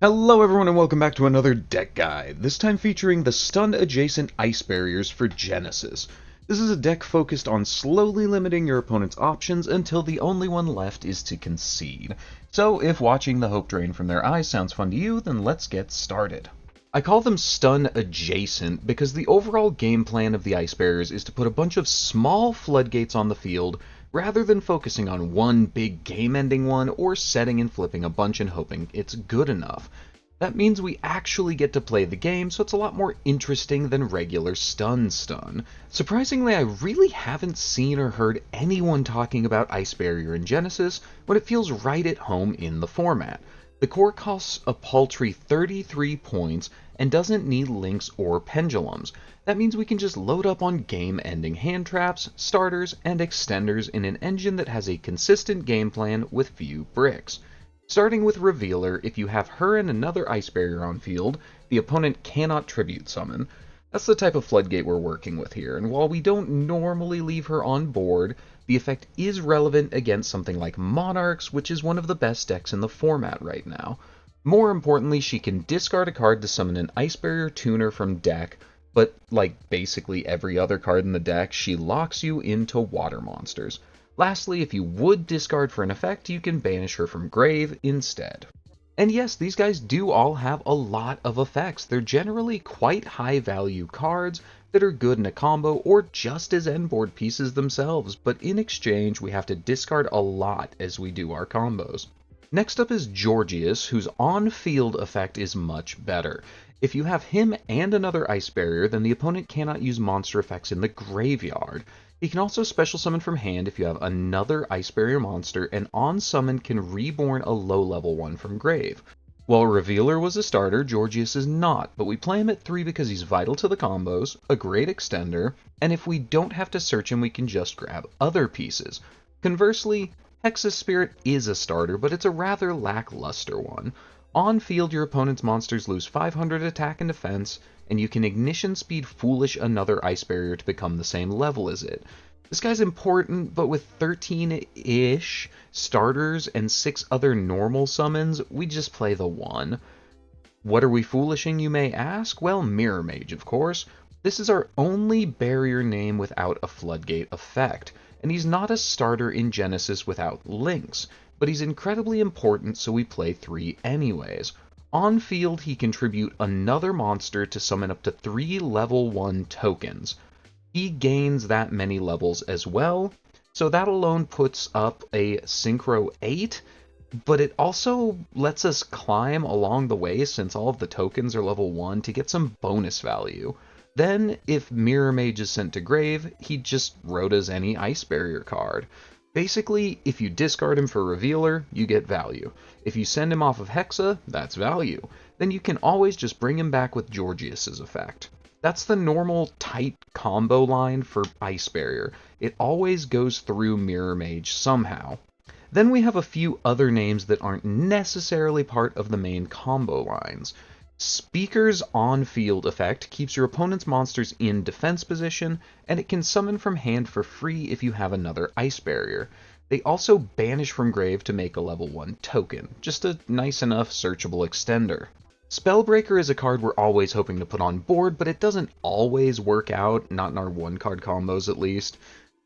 Hello everyone and welcome back to another deck guide, this time featuring the stun adjacent ice barriers for Genesys. This is a deck focused on slowly limiting your opponent's options until the only one left is to concede. So if watching the hope drain from their eyes sounds fun to you, then let's get started. I call them stun adjacent because the overall game plan of the ice barriers is to put a bunch of small floodgates on the field rather than focusing on one big game-ending one or setting and flipping a bunch and hoping it's good enough. That means we actually get to play the game, so it's a lot more interesting than regular stun. Surprisingly, I really haven't seen or heard anyone talking about Ice Barrier in Genesys when it feels right at home in the format. The core costs a paltry 33 points and doesn't need links or pendulums. That means we can just load up on game-ending hand traps, starters, and extenders in an engine that has a consistent game plan with few bricks. Starting with Revealer, if you have her and another Ice Barrier on field, the opponent cannot tribute summon. That's the type of floodgate we're working with here, and while we don't normally leave her on board, the effect is relevant against something like Monarchs, which is one of the best decks in the format right now. More importantly, she can discard a card to summon an Ice Barrier tuner from deck, but like basically every other card in the deck, she locks you into water monsters. Lastly, if you would discard for an effect, you can banish her from grave instead. And yes, these guys do all have a lot of effects. They're generally quite high value cards that are good in a combo or just as end board pieces themselves, but in exchange we have to discard a lot as we do our combos. Next up is Georgius, whose on-field effect is much better. If you have him and another Ice Barrier, then the opponent cannot use monster effects in the graveyard. He can also special summon from hand if you have another Ice Barrier monster, and on summon can reborn a low level one from grave. While Revealer was a starter, Georgius is not, but we play him at 3 because he's vital to the combos, a great extender, and if we don't have to search him we can just grab other pieces. Conversely, Hex's Spirit is a starter, but it's a rather lackluster one. On field, your opponent's monsters lose 500 attack and defense, and you can ignition speed Foolish another Ice Barrier to become the same level as it. This guy's important, but with 13-ish starters and 6 other normal summons, we just play the one. What are we foolishing, you may ask? Well, Mirror Mage, of course. This is our only barrier name without a floodgate effect, and he's not a starter in Genesys without links, but he's incredibly important, so we play 3 anyways. On field, he can tribute another monster to summon up to 3 level 1 tokens. He gains that many levels as well, so that alone puts up a Synchro 8, but it also lets us climb along the way since all of the tokens are level 1 to get some bonus value. Then, if Mirror Mage is sent to grave, he just wrote as any Ice Barrier card. Basically, if you discard him for Revealer, you get value. If you send him off of Hexa, that's value. Then you can always just bring him back with Georgius's effect. That's the normal tight combo line for Ice Barrier. It always goes through Mirror Mage somehow. Then we have a few other names that aren't necessarily part of the main combo lines. Speaker's on-field effect keeps your opponent's monsters in defense position, and it can summon from hand for free if you have another Ice Barrier. They also banish from grave to make a level 1 token, just a nice enough searchable extender. Spellbreaker is a card we're always hoping to put on board, but it doesn't always work out, not in our 1-card combos at least.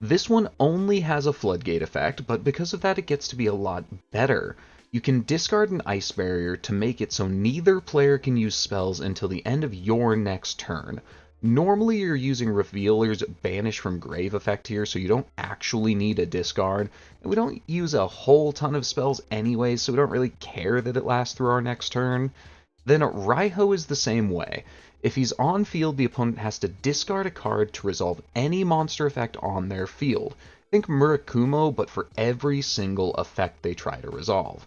This one only has a Floodgate effect, but because of that it gets to be a lot better. You can discard an Ice Barrier to make it so neither player can use spells until the end of your next turn. Normally you're using Revealer's Banish from Grave effect here, so you don't actually need a discard, and we don't use a whole ton of spells anyways, so we don't really care that it lasts through our next turn. Then Raiho is the same way. If he's on field, the opponent has to discard a card to resolve any monster effect on their field. Think Murakumo, but for every single effect they try to resolve.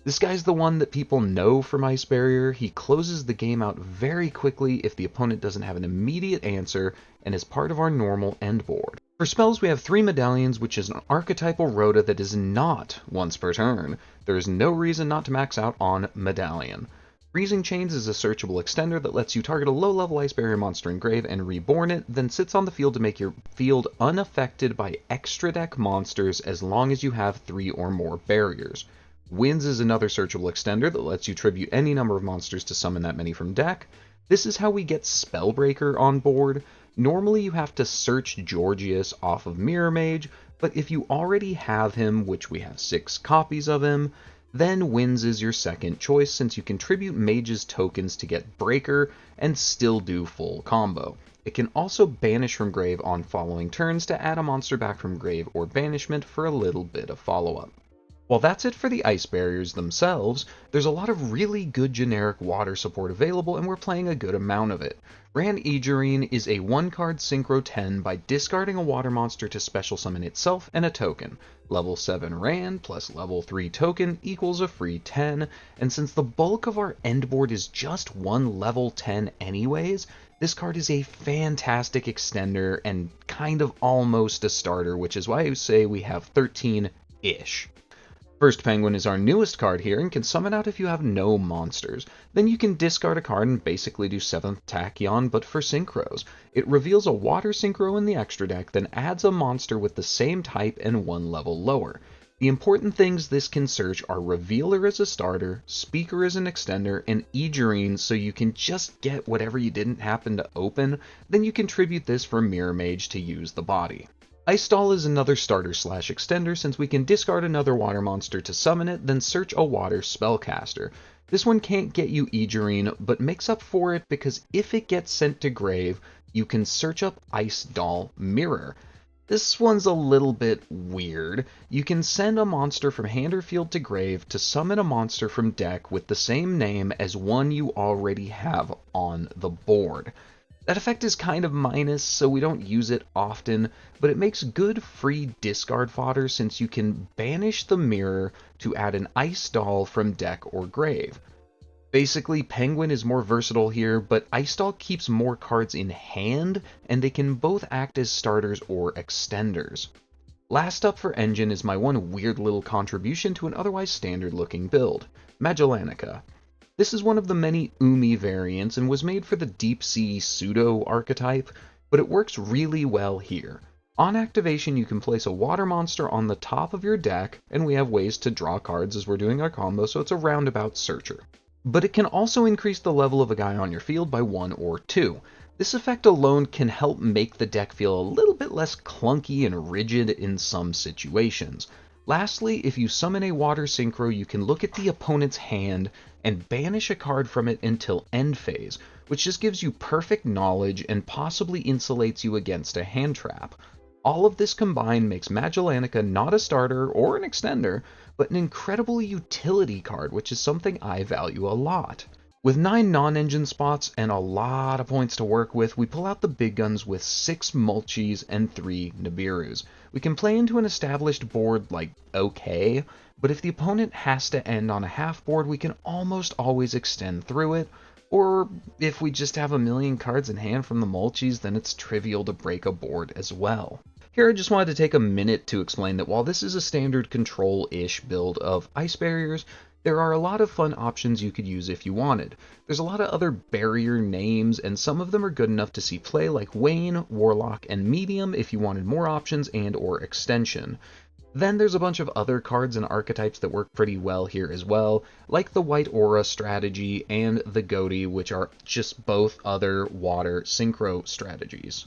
This guy's the one that people know from Ice Barrier. He closes the game out very quickly if the opponent doesn't have an immediate answer, and is part of our normal end board. For spells, we have 3 medallions, which is an archetypal Rhoda that is not once per turn. There is no reason not to max out on Medallion. Freezing Chains is a searchable extender that lets you target a low-level Ice Barrier monster in grave and reborn it, then sits on the field to make your field unaffected by extra deck monsters as long as you have 3 or more barriers. Winds is another searchable extender that lets you tribute any number of monsters to summon that many from deck. This is how we get Spellbreaker on board. Normally you have to search Georgius off of Mirror Mage, but if you already have him, which we have 6 copies of him, then Winds is your second choice since you can tribute Mage's tokens to get Breaker and still do full combo. It can also banish from grave on following turns to add a monster back from grave or banishment for a little bit of follow-up. While that's it for the ice barriers themselves, there's a lot of really good generic water support available and we're playing a good amount of it. Ran Egerine is a 1-card Synchro 10 by discarding a water monster to special summon itself and a token. Level 7 Ran plus level 3 token equals a free 10, and since the bulk of our end board is just one level 10 anyways, this card is a fantastic extender and kind of almost a starter, which is why I say we have 13-ish. First Penguin is our newest card here and can summon out if you have no monsters. Then you can discard a card and basically do 7th Tachyon, but for synchros. It reveals a water synchro in the extra deck, then adds a monster with the same type and 1 level lower. The important things this can search are Revealer as a starter, Speaker as an extender, and Egerine so you can just get whatever you didn't happen to open, then you contribute this for Mirror Mage to use the body. Ice Doll is another starter/extender since we can discard another water monster to summon it, then search a water spellcaster. This one can't get you Egerine, but makes up for it because if it gets sent to grave, you can search up Ice Doll Mirror. This one's a little bit weird. You can send a monster from hand or field to grave to summon a monster from deck with the same name as one you already have on the board. That effect is kind of minus, so we don't use it often, but it makes good free discard fodder since you can banish the mirror to add an Ice Doll from deck or grave. Basically, Penguin is more versatile here, but Ice Doll keeps more cards in hand, and they can both act as starters or extenders. Last up for Engine is my one weird little contribution to an otherwise standard-looking build, Magellanica. This is one of the many Umi variants and was made for the Deep Sea Pseudo archetype, but it works really well here. On activation, you can place a water monster on the top of your deck, and we have ways to draw cards as we're doing our combo, so it's a roundabout searcher. But it can also increase the level of a guy on your field by 1 or 2. This effect alone can help make the deck feel a little bit less clunky and rigid in some situations. Lastly, if you summon a water synchro, you can look at the opponent's hand and banish a card from it until end phase, which just gives you perfect knowledge and possibly insulates you against a hand trap. All of this combined makes Magellanica not a starter or an extender, but an incredible utility card, which is something I value a lot. With 9 non-engine spots and a lot of points to work with, we pull out the big guns with 6 Mulchis and 3 Nibirus. We can play into an established board like okay, but if the opponent has to end on a half board, we can almost always extend through it, or if we just have a million cards in hand from the Mulchis, then it's trivial to break a board as well. Here I just wanted to take a minute to explain that while this is a standard control-ish build of ice barriers, there are a lot of fun options you could use if you wanted. There's a lot of other barrier names, and some of them are good enough to see play, like Wayne, Warlock, and Medium if you wanted more options and or extension. Then there's a bunch of other cards and archetypes that work pretty well here as well, like the White Aura strategy and the Goatee, which are just both other water synchro strategies.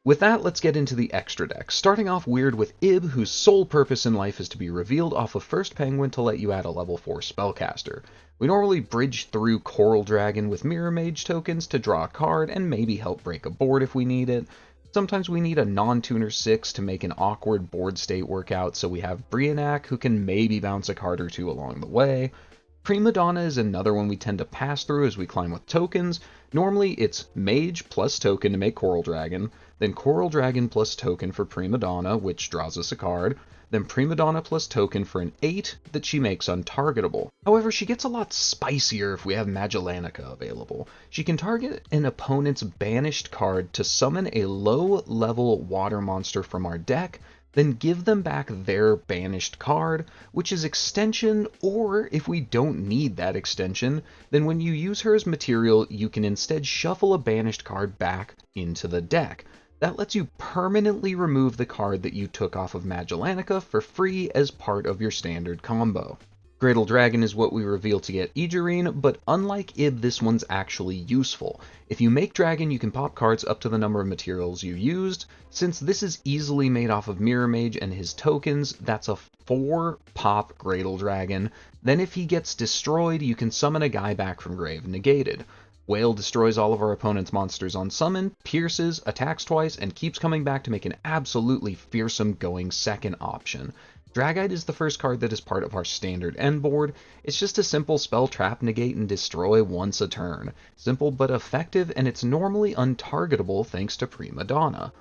With that, let's get into the extra deck, starting off weird with Ib, whose sole purpose in life is to be revealed off of first Penguin to let you add a level 4 spellcaster. We normally bridge through Coral Dragon with Mirror Mage tokens to draw a card and maybe help break a board if we need it. Sometimes we need a non-tuner 6 to make an awkward board state work out, so we have Brionac, who can maybe bounce a card or two along the way. Prima Donna is another one we tend to pass through as we climb with tokens. Normally it's Mage plus token to make Coral Dragon, then Coral Dragon plus token for Prima Donna, which draws us a card, then Prima Donna plus token for an 8 that she makes untargetable. However, she gets a lot spicier if we have Magellanica available. She can target an opponent's banished card to summon a low-level water monster from our deck, then give them back their banished card, which is extension, or if we don't need that extension, then when you use her as material, you can instead shuffle a banished card back into the deck. That lets you permanently remove the card that you took off of Magellanica for free as part of your standard combo. Gradle Dragon is what we reveal to get Egerine, but unlike Ib, this one's actually useful. If you make Dragon, you can pop cards up to the number of materials you used. Since this is easily made off of Mirror Mage and his tokens, that's a 4-pop Gradle Dragon. Then if he gets destroyed, you can summon a guy back from grave negated. Whale destroys all of our opponent's monsters on summon, pierces, attacks twice, and keeps coming back to make an absolutely fearsome going second option. Dragite is the first card that is part of our standard end board. It's just a simple spell trap, negate, and destroy once a turn. Simple but effective, and it's normally untargetable thanks to Prima Donna.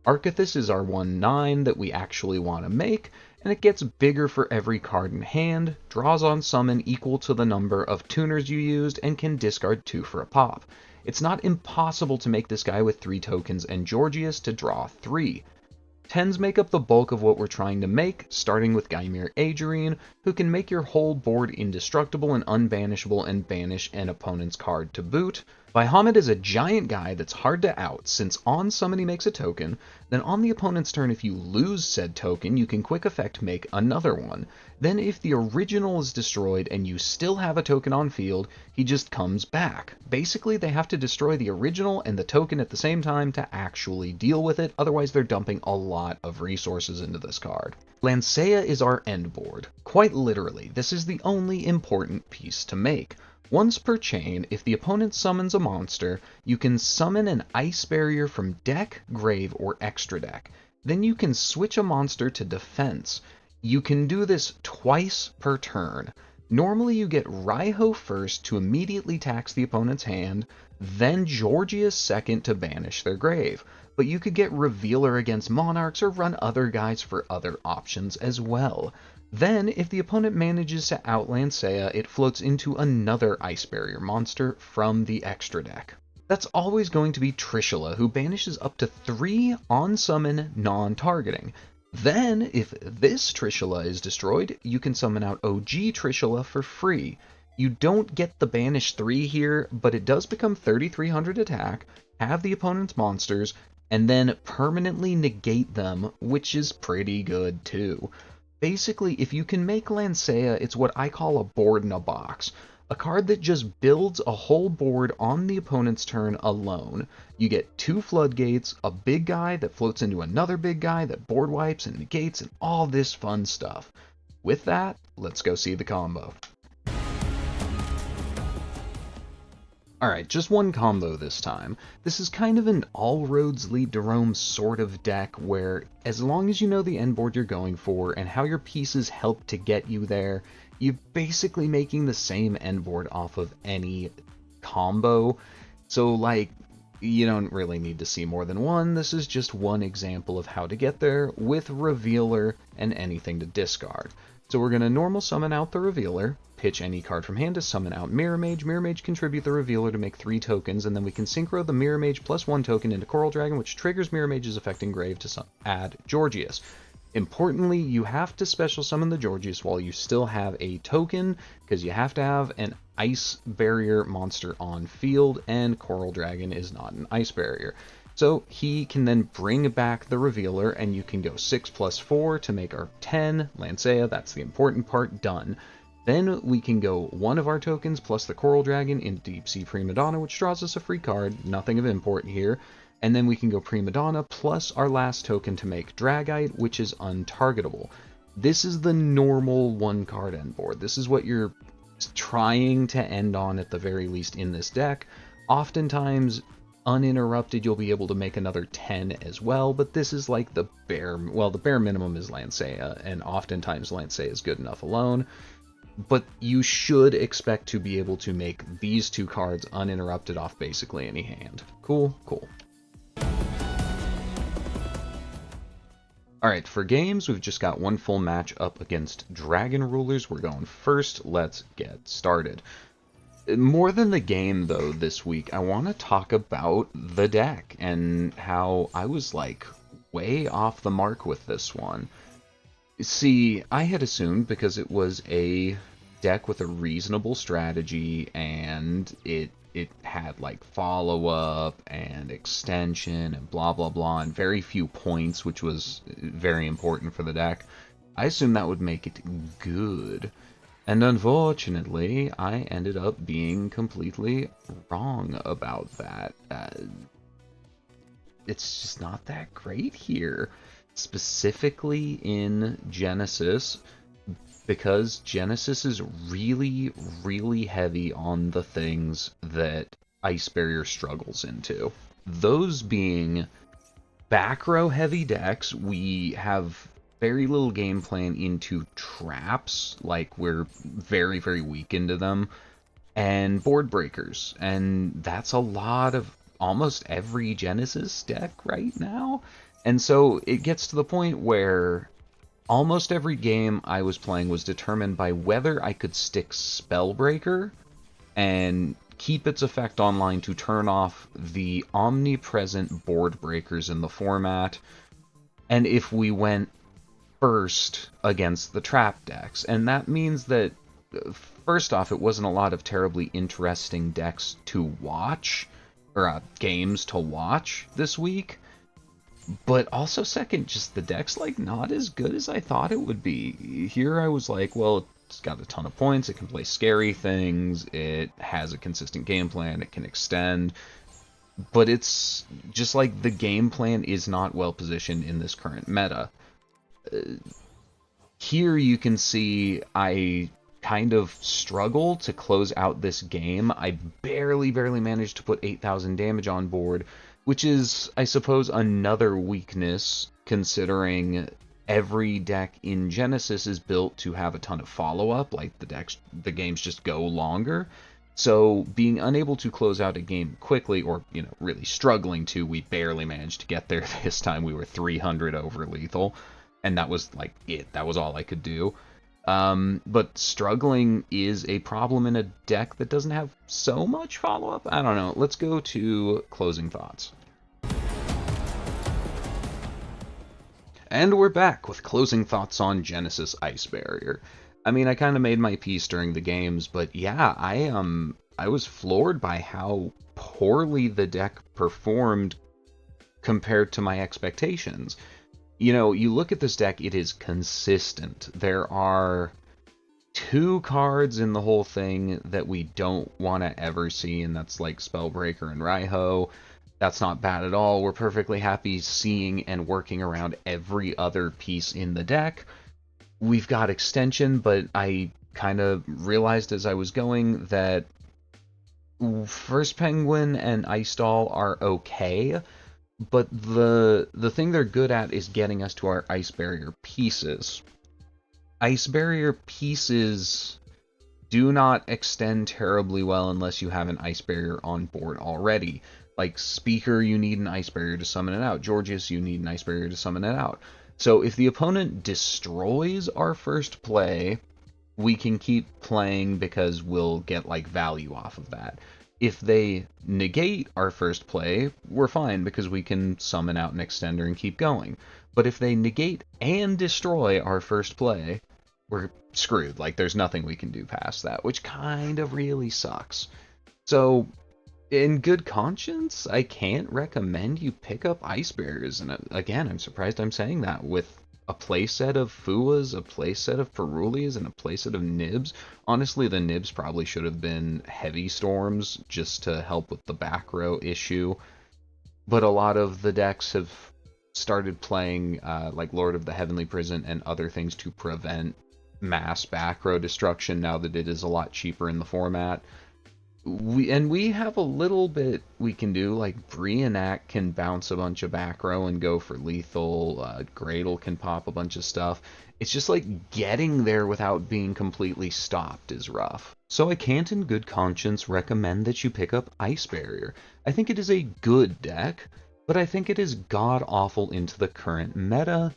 Arcathis is our 1/9 that we actually want to make, and it gets bigger for every card in hand, draws on summon equal to the number of tuners you used, and can discard 2 for a pop. It's not impossible to make this guy with 3 tokens and Georgius to draw 3. 10s make up the bulk of what we're trying to make, starting with Gymir Agerine, who can make your whole board indestructible and unbanishable and banish an opponent's card to boot. Bahamut is a giant guy that's hard to out, since on summon he makes a token, then on the opponent's turn if you lose said token, you can quick effect make another one. Then if the original is destroyed and you still have a token on field, he just comes back. Basically, they have to destroy the original and the token at the same time to actually deal with it, otherwise they're dumping a lot of resources into this card. Lancea is our end board. Quite literally, this is the only important piece to make. Once per chain, if the opponent summons a monster, you can summon an ice barrier from deck, grave, or extra deck. Then you can switch a monster to defense. You can do this twice per turn. Normally you get Raiho first to immediately tax the opponent's hand, then Georgius second to banish their grave. But you could get Revealer against Monarchs or run other guys for other options as well. Then, if the opponent manages to out Lancea, it floats into another Ice Barrier monster from the extra deck. That's always going to be Trishula, who banishes up to 3 on summon non-targeting. Then, if this Trishula is destroyed, you can summon out OG Trishula for free. You don't get the banish 3 here, but it does become 3300 attack, have the opponent's monsters, and then permanently negate them, which is pretty good too. Basically, if you can make Lancea, it's what I call a board in a box. A card that just builds a whole board on the opponent's turn alone. You get 2 floodgates, a big guy that floats into another big guy that board wipes and negates, and all this fun stuff. With that, let's go see the combo. Alright, just one combo this time. This is kind of an all roads lead to Rome sort of deck where, as long as you know the end board you're going for and how your pieces help to get you there, you're basically making the same end board off of any combo. So, like, you don't really need to see more than one. This is just one example of how to get there with Revealer and anything to discard. So we're going to normal summon out the Revealer, pitch any card from hand to summon out Mirror Mage. Mirror Mage contribute the Revealer to make 3 tokens, and then we can synchro the Mirror Mage plus 1 token into Coral Dragon, which triggers Mirror Mage's effect in grave to add Georgius. Importantly, you have to special summon the Georgius while you still have a token, because you have to have an Ice Barrier monster on field, and Coral Dragon is not an Ice Barrier. So he can then bring back the Revealer, and you can go 6 plus 4 to make our 10. Lancea, that's the important part, done. Then we can go 1 of our tokens plus the Coral Dragon into Deep Sea Prima Donna, which draws us a free card, nothing of import here. And then we can go Prima Donna plus our last token to make Dragite, which is untargetable. This is the normal 1-card end board. This is what you're trying to end on at the very least in this deck. Oftentimes, uninterrupted, you'll be able to make another 10 as well, but this is like the bare minimum is Lancea, and oftentimes Lancea is good enough alone. But you should expect to be able to make these 2 cards uninterrupted off basically any hand. Cool, cool. Alright, for games, we've just got 1 full match up against Dragon Rulers. We're going first. Let's get started. More than the game, though, this week, I want to talk about the deck and how I was, like, way off the mark with this one. See, I had assumed because it was a deck with a reasonable strategy and it had, like, follow-up and extension and blah, blah, blah, and very few points, which was very important for the deck. I assumed that would make it good. And unfortunately, I ended up being completely wrong about that. It's just not that great here. Specifically in Genesys, because Genesys is really, really heavy on the things that Ice Barrier struggles into. Those being back row heavy decks, we have very little game plan into traps, like we're very, very weak into them, and board breakers. And that's a lot of almost every Genesis deck right now. And so it gets to the point where almost every game I was playing was determined by whether I could stick Spellbreaker and keep its effect online to turn off the omnipresent board breakers in the format, and if we went first against the trap decks. And that means that, first off, it wasn't a lot of terribly interesting decks to watch, or games to watch this week. But also, second, just the deck's like not as good as I thought it would be. Here I was like, well, it's got a ton of points, it can play scary things, it has a consistent game plan, it can extend, but it's just like the game plan is not well positioned in this current meta. Here you can see I kind of struggle to close out this game. I barely managed to put 8,000 damage on board, which is, I suppose, another weakness, considering every deck in Genesys is built to have a ton of follow-up, like the games just go longer. So being unable to close out a game quickly, or, really struggling to, we barely managed to get there this time. We were 300 over lethal, and that was like it. That was all I could do. But struggling is a problem in a deck that doesn't have so much follow-up. I don't know. Let's go to closing thoughts. And we're back with closing thoughts on Genesys Ice Barrier. I mean, I kind of made my piece during the games, but yeah, I was floored by how poorly the deck performed compared to my expectations. You look at this deck, it is consistent. There are 2 cards in the whole thing that we don't want to ever see, and that's like Spellbreaker and Raiho. That's not bad at all. We're perfectly happy seeing and working around every other piece in the deck. We've got extension, but I kind of realized as I was going that First Penguin and Ice Doll are okay, but the thing they're good at is getting us to our Ice Barrier pieces. Ice Barrier pieces do not extend terribly well unless you have an Ice Barrier on board already. Like Speaker, you need an Ice Barrier to summon it out. Georgius, you need an Ice Barrier to summon it out. So if the opponent destroys our first play, we can keep playing because we'll get like value off of that. If they negate our first play, we're fine because we can summon out an extender and keep going. But if they negate and destroy our first play, we're screwed. Like, there's nothing we can do past that, which kind of really sucks. So, in good conscience, I can't recommend you pick up Ice Barriers. And again, I'm surprised I'm saying that with a playset of Fuas, a playset of Perulias, and a playset of Nibs. Honestly, the Nibs probably should have been Heavy Storms just to help with the back row issue. But a lot of the decks have started playing like Lord of the Heavenly Prison and other things to prevent mass back row destruction now that it is a lot cheaper in the format. We have a little bit we can do, like Brionac can bounce a bunch of back row and go for lethal, Gradle can pop a bunch of stuff. It's just like getting there without being completely stopped is rough. So I can't in good conscience recommend that you pick up Ice Barrier. I think it is a good deck, but I think it is god-awful into the current meta.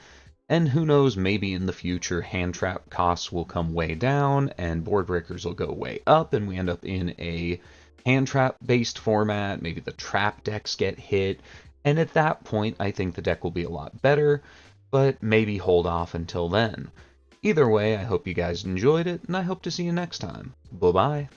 And who knows, maybe in the future hand trap costs will come way down and board breakers will go way up and we end up in a hand trap based format. Maybe the trap decks get hit. And at that point, I think the deck will be a lot better, but maybe hold off until then. Either way, I hope you guys enjoyed it and I hope to see you next time. Bye-bye.